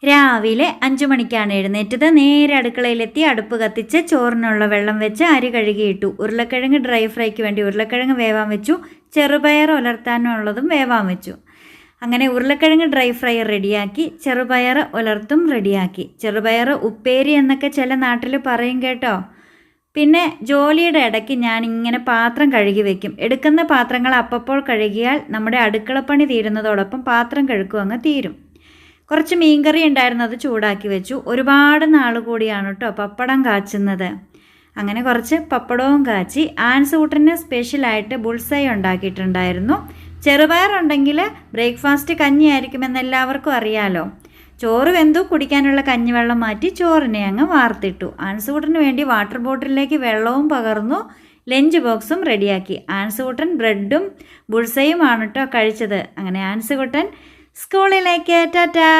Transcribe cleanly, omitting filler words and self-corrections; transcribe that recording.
രാവിലെ 5 മണിക്കാണ് എഴുന്നേറ്റത്. നേരെ അടുക്കളയിലെത്തി അടുപ്പ് കത്തിച്ച് ചോറിനുള്ള വെള്ളം വെച്ച് അരി കഴുകിയിട്ടു. ഉരുളക്കിഴങ്ങ് ഡ്രൈ ഫ്രൈക്ക് വേണ്ടി ഉരുളക്കിഴങ്ങ് വേവാൻ വെച്ചു. ചെറുപയർ ഉലർത്താനുള്ളതും വേവാൻ വെച്ചു. അങ്ങനെ ഉരുളക്കിഴങ്ങ് ഡ്രൈ ഫ്രൈ റെഡിയാക്കി. ചെറുപയർ ഉലർത്തും റെഡിയാക്കി. ചെറുപയർ ഉപ്പേരി എന്നൊക്കെ ചില നാട്ടിൽ പറയും കേട്ടോ. പിന്നെ ജോലിയുടെ ഇടയ്ക്ക് ഞാനിങ്ങനെ പാത്രം കഴുകി വെക്കും. എടുക്കുന്ന പാത്രങ്ങൾ അപ്പോൾ കഴുകിയാൽ നമ്മുടെ അടുക്കളപ്പണി തീരുന്നതോടൊപ്പം പാത്രം കഴുകും അങ്ങ് തീരും. കുറച്ച് മീൻകറി ഉണ്ടായിരുന്നു, അത് ചൂടാക്കി വെച്ചു. ഒരുപാട് നാൾ കൂടിയാണ് കേട്ടോ പപ്പടം കാച്ചുന്നത്. അങ്ങനെ കുറച്ച് പപ്പടവും കാച്ചി. ആൻസൂട്ടന് സ്പെഷ്യലായിട്ട് ബുൾസൈ ഉണ്ടാക്കിയിട്ടുണ്ടായിരുന്നു. ചെറുപയറുണ്ടെങ്കിൽ ബ്രേക്ക്ഫാസ്റ്റ് കഞ്ഞിയായിരിക്കുമെന്ന് എല്ലാവർക്കും അറിയാലോ. ചോറ് വെന്തു, കുടിക്കാനുള്ള കഞ്ഞിവെള്ളം മാറ്റി ചോറിനെ അങ്ങ് വാർത്തിട്ടു. ആൻസൂട്ടന് വേണ്ടി വാട്ടർ ബോട്ടിലേക്ക് വെള്ളവും പകർന്നു. ലഞ്ച് ബോക്സും റെഡിയാക്കി. ആൻസൂട്ടൻ ബ്രെഡും ബുൾസൈയുമാണ് കേട്ടോ കഴിച്ചത്. അങ്ങനെ ആൻസൂട്ടൻ സ്കൂളിലേക്ക് ടാറ്റാ.